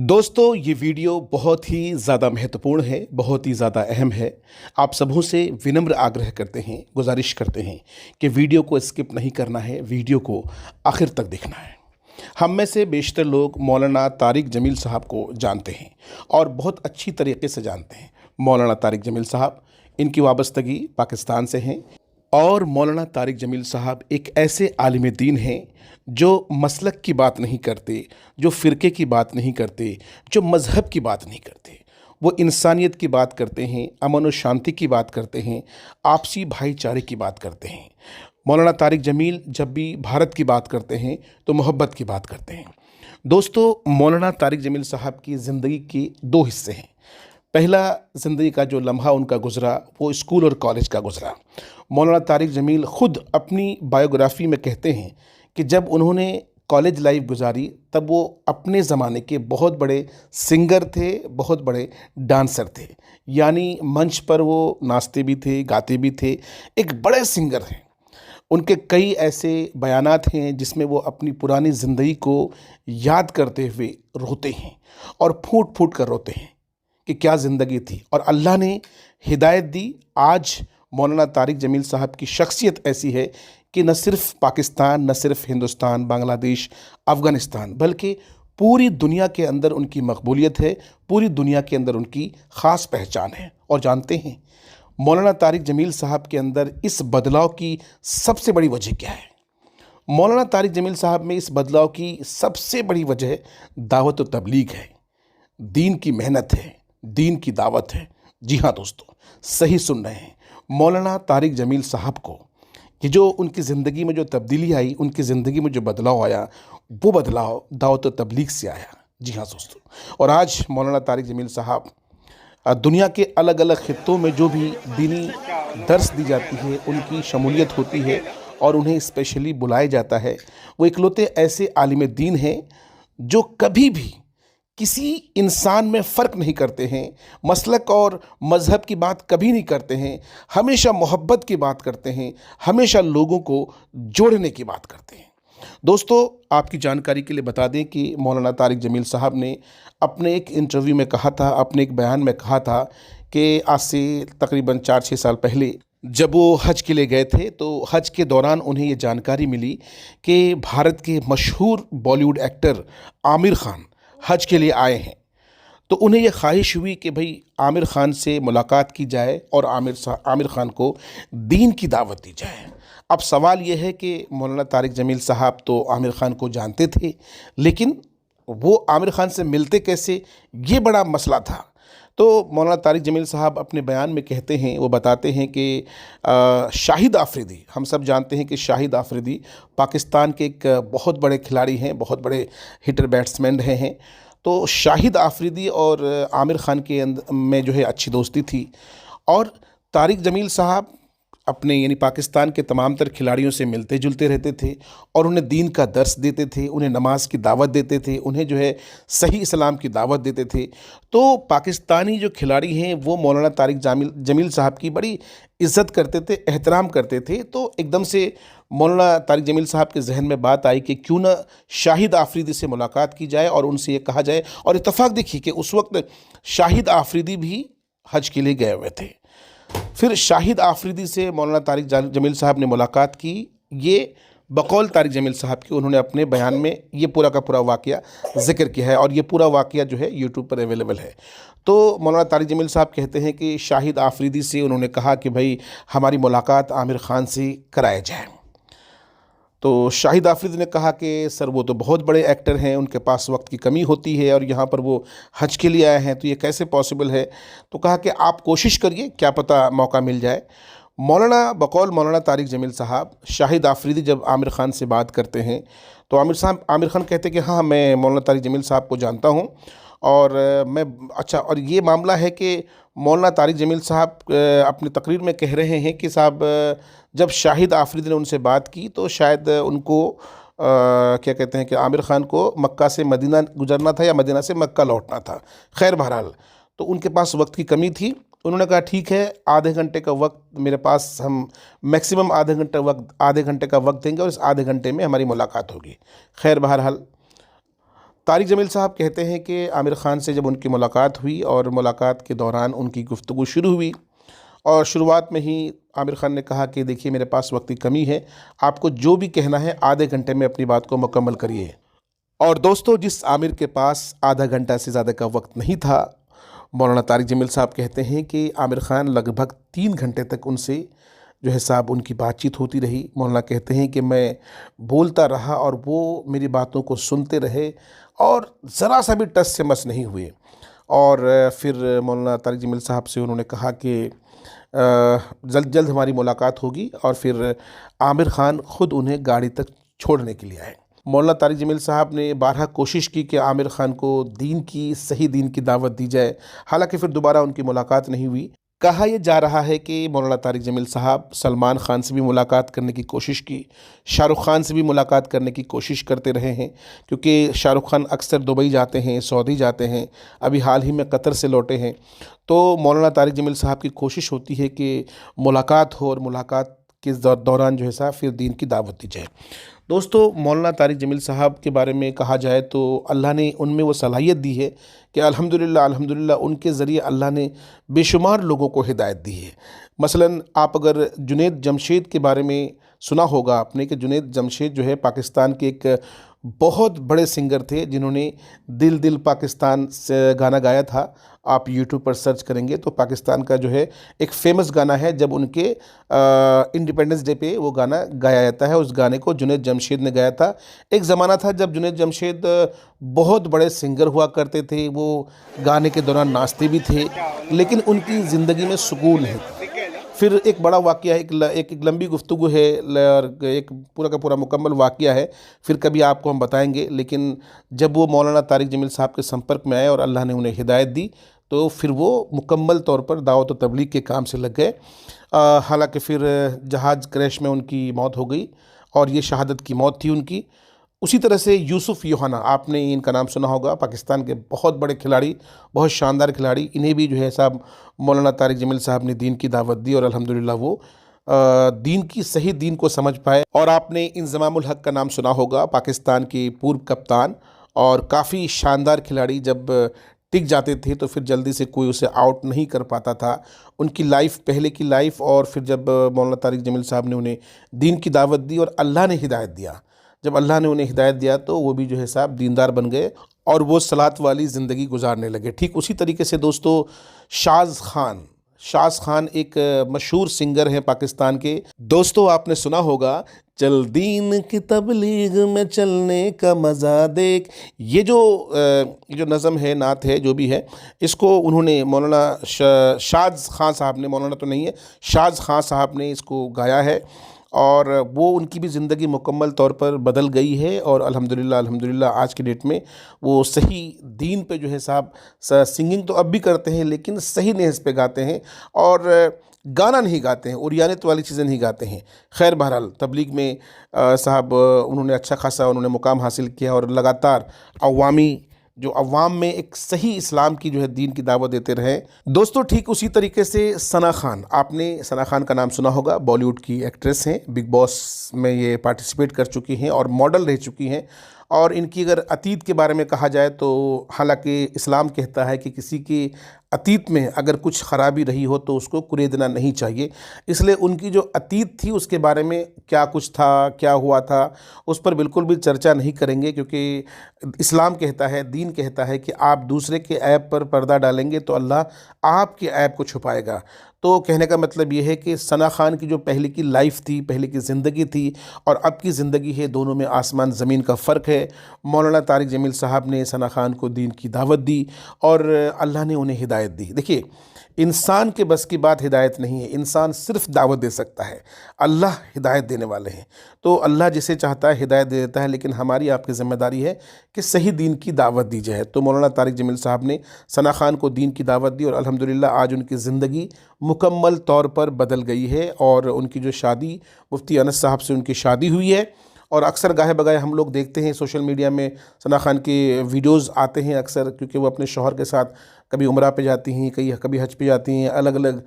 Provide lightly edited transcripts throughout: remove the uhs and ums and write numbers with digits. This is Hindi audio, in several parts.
दोस्तों, ये वीडियो बहुत ही ज़्यादा महत्वपूर्ण है, बहुत ही ज़्यादा अहम है। आप सबों से विनम्र आग्रह करते हैं, गुज़ारिश करते हैं कि वीडियो को स्किप नहीं करना है, वीडियो को आखिर तक देखना है। हम में से बेशतर लोग मौलाना तारिक जमील साहब को जानते हैं और बहुत अच्छी तरीके से जानते हैं। मौलाना तारिक जमील साहब, इनकी वाबस्तगी पाकिस्तान से हैं और मौलाना तारिक जमील साहब एक ऐसे आलिम दीन हैं जो मसलक की बात नहीं करते, जो फ़िरके की बात नहीं करते, जो मज़हब की बात नहीं करते। वो इंसानियत की बात करते हैं, अमन और शांति की बात करते हैं, आपसी भाईचारे की बात करते हैं। मौलाना तारिक जमील जब भी भारत की बात करते हैं तो मोहब्बत की बात करते हैं। दोस्तों, मौलाना तारिक जमील साहब की ज़िंदगी के दो हिस्से हैं। पहला ज़िंदगी का जो लम्हा उनका गुज़रा वो स्कूल और कॉलेज का गुज़रा। मौलाना तारिक जमील ख़ुद अपनी बायोग्राफ़ी में कहते हैं कि जब उन्होंने कॉलेज लाइफ गुजारी तब वो अपने ज़माने के बहुत बड़े सिंगर थे, बहुत बड़े डांसर थे। यानी मंच पर वो नाचते भी थे, गाते भी थे, एक बड़े सिंगर हैं। उनके कई ऐसे बयानात हैं जिसमें वो अपनी पुरानी ज़िंदगी को याद करते हुए रोते हैं और फूट फूट कर रोते हैं कि क्या ज़िंदगी थी और अल्लाह ने हिदायत दी। आज मौलाना तारिक जमील साहब की शख्सियत ऐसी है कि न सिर्फ़ पाकिस्तान, न सिर्फ़ हिंदुस्तान, बांग्लादेश, अफ़गानिस्तान, बल्कि पूरी दुनिया के अंदर उनकी मकबूलियत है, पूरी दुनिया के अंदर उनकी ख़ास पहचान है। और जानते हैं मौलाना तारिक जमील साहब के अंदर इस बदलाव की सबसे बड़ी वजह क्या है? मौलाना तारिक जमील साहब में इस बदलाव की सबसे बड़ी वजह दावत व तबलीग है, दीन की मेहनत है, दीन की दावत है। जी हाँ दोस्तों, सही सुन रहे हैं। मौलाना तारिक जमील साहब को कि जो उनकी ज़िंदगी में जो तब्दीली आई, उनकी ज़िंदगी में जो बदलाव आया, वो बदलाव दावत व तबलीग से आया। जी हाँ दोस्तों, और आज मौलाना तारिक जमील साहब दुनिया के अलग अलग खित्तों में जो भी दीनी दर्स दी जाती है, उनकी शमूलियत होती है और उन्हें स्पेशली बुलाया जाता है। वो इकलौते ऐसे आलिम दीन हैं जो कभी भी किसी इंसान में फ़र्क नहीं करते हैं, मसलक और मज़हब की बात कभी नहीं करते हैं, हमेशा मोहब्बत की बात करते हैं, हमेशा लोगों को जोड़ने की बात करते हैं। दोस्तों, आपकी जानकारी के लिए बता दें कि मौलाना तारिक जमील साहब ने अपने एक इंटरव्यू में कहा था, अपने एक बयान में कहा था कि आज से तकरीबन 4-6 साल पहले जब वो हज के लिए गए थे तो हज के दौरान उन्हें ये जानकारी मिली कि भारत के मशहूर बॉलीवुड एक्टर आमिर खान हज के लिए आए हैं। तो उन्हें ये ख्वाहिश हुई कि भाई आमिर खान से मुलाकात की जाए और आमिर खान को दीन की दावत दी जाए। अब सवाल ये है कि मौलाना तारिक जमील साहब तो आमिर खान को जानते थे, लेकिन वो आमिर खान से मिलते कैसे, ये बड़ा मसला था। तो मौलाना तारिक जमील साहब अपने बयान में कहते हैं, वो बताते हैं कि शाहिद आफरीदी, हम सब जानते हैं कि शाहिद आफरीदी पाकिस्तान के एक बहुत बड़े खिलाड़ी हैं, बहुत बड़े हिटर बैट्समैन रहे हैं। तो शाहिद आफरीदी और आमिर खान के में जो है अच्छी दोस्ती थी और तारिक जमील साहब अपने यानी पाकिस्तान के तमाम तर खिलाड़ियों से मिलते जुलते रहते थे और उन्हें दीन का दर्स देते थे, उन्हें नमाज की दावत देते थे, उन्हें जो है सही इस्लाम की दावत देते थे। तो पाकिस्तानी जो खिलाड़ी हैं वो मौलाना तारिक जमील साहब की बड़ी इज़्ज़त करते थे, एहतराम करते थे। तो एकदम से मौलाना तारिक जमील साहब के जहन में बात आई कि क्यों ना शाहिद आफरीदी से मुलाकात की जाए और उनसे ये कहा जाए। और इत्तफाक देखिए कि उस वक्त शाहिद आफरीदी भी हज के लिए गए हुए थे। फिर शाहिद आफरीदी से मौलाना तारिक जमील साहब ने मुलाकात की। ये बकौल तारिक जमील साहब की उन्होंने अपने बयान में ये पूरा का पूरा वाक़या ज़िक्र किया है और ये पूरा वाक़या जो है यूट्यूब पर अवेलेबल है। तो मौलाना तारिक जमील साहब कहते हैं कि शाहिद आफरीदी से उन्होंने कहा कि भाई हमारी मुलाकात आमिर खान से कराया जाए। तो शाहिद आफरीदी ने कहा कि सर वो तो बहुत बड़े एक्टर हैं, उनके पास वक्त की कमी होती है और यहाँ पर वो हज के लिए आए हैं, तो ये कैसे पॉसिबल है। तो कहा कि आप कोशिश करिए, क्या पता मौका मिल जाए। बकौल मौलाना तारिक जमील साहब शाहिद आफरीदी जब आमिर खान से बात करते हैं तो आमिर खान कहते हैं कि हाँ, मैं मौलाना तारिक जमील साहब को जानता हूँ और मैं अच्छा, और ये मामला है कि मौलाना तारिक जमील साहब अपनी तकरीर में कह रहे हैं कि साहब जब शाहिद आफरीदी ने उनसे बात की तो शायद उनको क्या कहते हैं कि आमिर खान को मक्का से मदीना गुजरना था या मदीना से मक्का लौटना था। खैर बहरहाल, तो उनके पास वक्त की कमी थी। उन्होंने कहा ठीक है, आधे घंटे का वक्त मेरे पास, हम मैक्सिमम आधे घंटे का वक्त देंगे और इस आधे घंटे में हमारी मुलाकात होगी। खैर बहरहाल, तारिक जमील साहब कहते हैं कि आमिर ख़ान से जब उनकी मुलाकात हुई और मुलाकात के दौरान उनकी गुफ्तगू शुरू हुई और शुरुआत में ही आमिर ख़ान ने कहा कि देखिए मेरे पास वक्त की कमी है, आपको जो भी कहना है आधे घंटे में अपनी बात को मुकम्मल करिए। और दोस्तों, जिस आमिर के पास आधा घंटा से ज़्यादा का वक्त नहीं था, मौलाना तारिक जमील साहब कहते हैं कि आमिर ख़ान लगभग 3 घंटे तक उनसे जो है साहब उनकी बातचीत होती रही। मौलाना कहते हैं कि मैं बोलता रहा और वो मेरी बातों को सुनते रहे और ज़रा सा भी टस से मस नहीं हुए। और फिर मौलाना तारिक जमील साहब से उन्होंने कहा कि जल्द जल्द हमारी मुलाकात होगी और फिर आमिर ख़ान ख़ुद उन्हें गाड़ी तक छोड़ने के लिए आए। मौलाना तारिक जमील साहब ने बारहा कोशिश की कि आमिर ख़ान को सही दीन की दावत दी जाए, हालांकि फिर दोबारा उनकी मुलाकात नहीं हुई। कहा यह जा रहा है कि मौलाना तारिक जमील साहब सलमान ख़ान से भी मुलाकात करने की कोशिश की, शाहरुख़ ख़ान से भी मुलाकात करने की कोशिश करते रहे हैं, क्योंकि शाहरुख़ ख़ान अक्सर दुबई जाते हैं, सऊदी जाते हैं, अभी हाल ही में कतर से लौटे हैं। तो मौलाना तारिक जमील साहब की कोशिश होती है कि मुलाकात हो और मुलाकात के दौरान जो है साहब फिर दीन की दावत दी जाए। दोस्तों, मौलाना तारिक जमील साहब के बारे में कहा जाए तो अल्लाह ने उनमें वो सलाहियत दी है कि अल्हम्दुलिल्लाह उनके ज़रिए अल्लाह ने बेशुमार लोगों को हिदायत दी है। मसलन आप अगर जुनैद जमशेद के बारे में सुना होगा आपने कि जुनैद जमशेद जो है पाकिस्तान के एक बहुत बड़े सिंगर थे, जिन्होंने दिल दिल पाकिस्तान से गाना गाया था। आप यूट्यूब पर सर्च करेंगे तो पाकिस्तान का जो है एक फ़ेमस गाना है, जब उनके इंडिपेंडेंस डे पे वो गाना गाया जाता है। उस गाने को जुनैद जमशेद ने गाया था। एक ज़माना था जब जुनैद जमशेद बहुत बड़े सिंगर हुआ करते थे, वो गाने के दौरान नाचते भी थे, लेकिन उनकी ज़िंदगी में सुकून नहीं था। फिर एक बड़ा वाक़या है, एक लंबी गुफ्तगू है और एक पूरा का पूरा मुकम्मल वाक़या है, फिर कभी आपको हम बताएंगे। लेकिन जब वो मौलाना तारिक जमील साहब के संपर्क में आए और अल्लाह ने उन्हें हिदायत दी, तो फिर वो मुकम्मल तौर पर दावत व तबलीग के काम से लग गए। हालांकि फिर जहाज़ क्रैश में उनकी मौत हो गई और ये शहादत की मौत थी उनकी। उसी तरह से यूसुफ़ योहाना, आपने इनका नाम सुना होगा, पाकिस्तान के बहुत बड़े खिलाड़ी, बहुत शानदार खिलाड़ी। इन्हें भी जो है साहब मौलाना तारिक जमील साहब ने दीन की दावत दी और अल्हम्दुलिल्लाह वो सही दीन को समझ पाए। और आपने इंज़माम उल हक का नाम सुना होगा, पाकिस्तान के पूर्व कप्तान और काफ़ी शानदार खिलाड़ी। जब टिक जाते थे तो फिर जल्दी से कोई उसे आउट नहीं कर पाता था। उनकी लाइफ, पहले की लाइफ, और फिर जब मौलाना तारिक जमील साहब ने उन्हें दीन की दावत दी और अल्लाह ने हिदायत दिया, जब अल्लाह ने उन्हें हिदायत दिया तो वो भी जो है साहब दीनदार बन गए और वो सलात वाली ज़िंदगी गुजारने लगे। ठीक उसी तरीके से दोस्तों, शाज़ खान एक मशहूर सिंगर हैं पाकिस्तान के। दोस्तों, आपने सुना होगा, चल दीन की तबलीग में चलने का मज़ा देख। ये जो नज़म है, नात है, जो भी है, इसको उन्होंने मौलाना शाज़ खान साहब ने, मौलाना तो नहीं है, शाज़ खान साहब ने इसको गाया है और वो उनकी भी ज़िंदगी मुकम्मल तौर पर बदल गई है। और अल्हम्दुलिल्लाह आज की डेट में वो सही दीन पे जो है साहब सिंगिंग तो अब भी करते हैं, लेकिन सही नेज़ पे गाते हैं और गाना नहीं गाते हैं, उरियानत वाली चीज़ें नहीं गाते हैं। खैर, बहरहाल तबलीग में साहब उन्होंने अच्छा खासा मुकाम हासिल किया और लगातार अवाम में एक सही इस्लाम की जो है दीन की दावत देते रहे। दोस्तों, ठीक उसी तरीके से सना खान, आपने सना खान का नाम सुना होगा, बॉलीवुड की एक्ट्रेस हैं, बिग बॉस में ये पार्टिसिपेट कर चुकी हैं और मॉडल रह चुकी हैं। और इनकी अगर अतीत के बारे में कहा जाए तो हालांकि इस्लाम कहता है कि किसी के अतीत में अगर कुछ ख़राबी रही हो तो उसको कुरेदना नहीं चाहिए, इसलिए उनकी जो अतीत थी उसके बारे में क्या कुछ था, क्या हुआ था, उस पर बिल्कुल भी चर्चा नहीं करेंगे, क्योंकि इस्लाम कहता है, दीन कहता है कि आप दूसरे के ऐब पर पर्दा डालेंगे तो अल्लाह आपके ऐब को छुपाएगा। तो कहने का मतलब ये है कि सना खान की जो पहले की लाइफ थी, पहले की ज़िंदगी थी और अब की ज़िंदगी है, दोनों में आसमान ज़मीन का फ़र्क है। मौलाना तारिक जमील साहब ने सना खान को दीन की दावत दी और अल्लाह ने उन्हें हिदायत दी। देखिए, इंसान के बस की बात हिदायत नहीं है, इंसान सिर्फ दावत दे सकता है, अल्लाह हिदायत देने वाले हैं। तो अल्लाह जिसे चाहता है हिदायत दे देता है, लेकिन हमारी आपकी ज़िम्मेदारी है कि सही दीन की दावत दी जाए। तो मौलाना तारिक जमील साहब ने सना खान को दीन की दावत दी और अल्हम्दुलिल्लाह आज उनकी ज़िंदगी मुकम्मल तौर पर बदल गई है और उनकी जो शादी, मुफ्ती अनस साहब से उनकी शादी हुई है और अक्सर गाहे बगाए हम लोग देखते हैं सोशल मीडिया में सना खान के वीडियोज़ आते हैं अक्सर, क्योंकि वो अपने शौहर के साथ कभी उम्रा पे जाती हैं, कभी हज पे जाती हैं, अलग अलग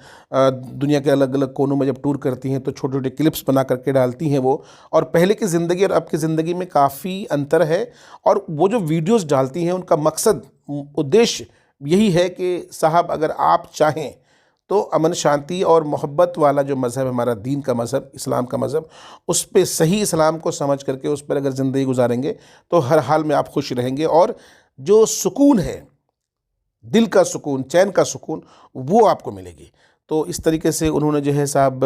दुनिया के अलग अलग कोनों में जब टूर करती हैं तो छोटे छोटे क्लिप्स बना करके डालती हैं वो। और पहले की ज़िंदगी और अब की ज़िंदगी में काफ़ी अंतर है, और वो जो वीडियोज़ डालती हैं उनका मकसद, उद्देश्य यही है कि साहब अगर आप चाहें तो अमन शांति और मोहब्बत वाला जो मज़हब, हमारा दीन का मज़हब, इस्लाम का मज़हब, उस पे सही इस्लाम को समझ करके उस पर अगर ज़िंदगी गुजारेंगे तो हर हाल में आप खुश रहेंगे, और जो सुकून है, दिल का सुकून, चैन का सुकून, वो आपको मिलेगी। तो इस तरीके से उन्होंने जो है साहब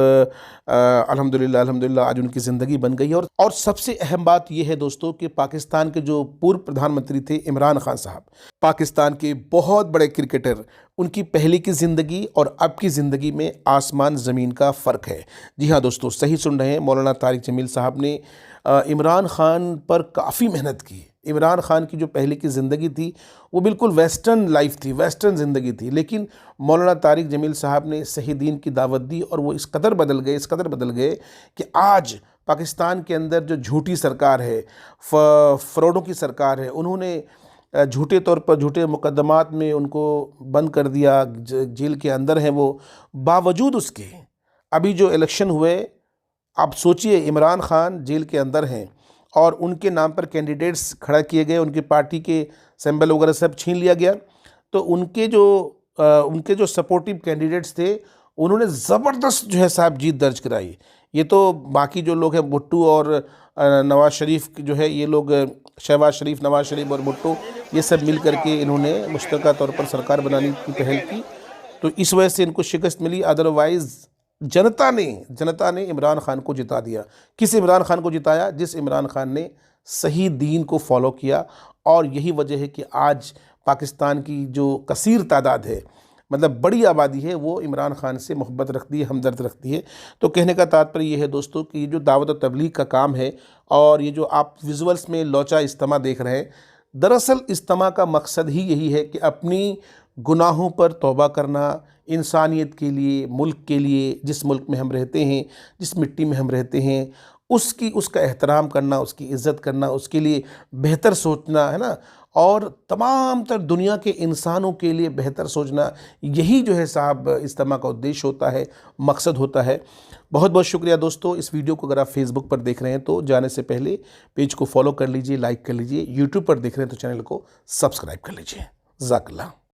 अल्हम्दुलिल्लाह अल्हम्दुलिल्लाह आज उनकी ज़िंदगी बन गई है। और सबसे अहम बात यह है दोस्तों कि पाकिस्तान के जो पूर्व प्रधानमंत्री थे इमरान खान साहब, पाकिस्तान के बहुत बड़े क्रिकेटर, उनकी पहले की ज़िंदगी और अब की ज़िंदगी में आसमान ज़मीन का फ़र्क है। जी हाँ दोस्तों, सही सुन रहे हैं, मौलाना तारिक जमील साहब ने इमरान खान पर काफ़ी मेहनत की। इमरान खान की जो पहले की ज़िंदगी थी वो बिल्कुल वेस्टर्न लाइफ थी, वेस्टर्न ज़िंदगी थी, लेकिन मौलाना तारिक जमील साहब ने सही दीन की दावत दी और वो इस कदर बदल गए कि आज पाकिस्तान के अंदर जो झूठी सरकार है, फ्रॉडों की सरकार है, उन्होंने झूठे तौर पर झूठे मुकदमात में उनको बंद कर दिया, जेल के अंदर हैं वो। बावजूद उसके अभी जो इलेक्शन हुए, आप सोचिए इमरान खान जेल के अंदर हैं और उनके नाम पर कैंडिडेट्स खड़ा किए गए, उनकी पार्टी के सिंबल वगैरह सब छीन लिया गया। तो उनके जो सपोर्टिव कैंडिडेट्स थे उन्होंने ज़बरदस्त जो है साहब जीत दर्ज कराई। ये तो बाकी जो लोग हैं भुट्टो और नवाज़ शरीफ जो है, ये लोग शहबाज शरीफ, नवाज़ शरीफ और भुट्टो, ये सब मिल करके इन्होंने मुश्तरका तौर पर सरकार बनाने की पहल की, तो इस वजह से इनको शिकस्त मिली। अदरवाइज़ जनता ने इमरान खान को जिता दिया। किस इमरान खान को जिताया? जिस इमरान खान ने सही दीन को फॉलो किया। और यही वजह है कि आज पाकिस्तान की जो कसीर तादाद है, मतलब बड़ी आबादी है, वो इमरान खान से मोहब्बत रखती है, हमदर्द रखती है। तो कहने का तात्पर्य ये है दोस्तों कि ये जो दावत और तबलीग का काम है और ये जो आप विजुअल्स में लोचा इज्तिमा देख रहे हैं, दरअसल इज्तिमा का मकसद ही यही है कि अपनी गुनाहों पर तौबा करना, इंसानियत के लिए, मुल्क के लिए, जिस मुल्क में हम रहते हैं, जिस मिट्टी में हम रहते हैं, उसका एहतराम करना, उसकी इज़्ज़त करना, उसके लिए बेहतर सोचना, है ना, और तमाम तर दुनिया के इंसानों के लिए बेहतर सोचना, यही जो है साहब इज्तिमा का उद्देश्य होता है, मकसद होता है। बहुत बहुत शुक्रिया दोस्तों। इस वीडियो को अगर आप फेसबुक पर देख रहे हैं तो जाने से पहले पेज को फॉलो कर लीजिए, लाइक कर लीजिए। यूट्यूब पर देख रहे हैं तो चैनल को सब्सक्राइब कर लीजिए। जज़ाकल्लाह।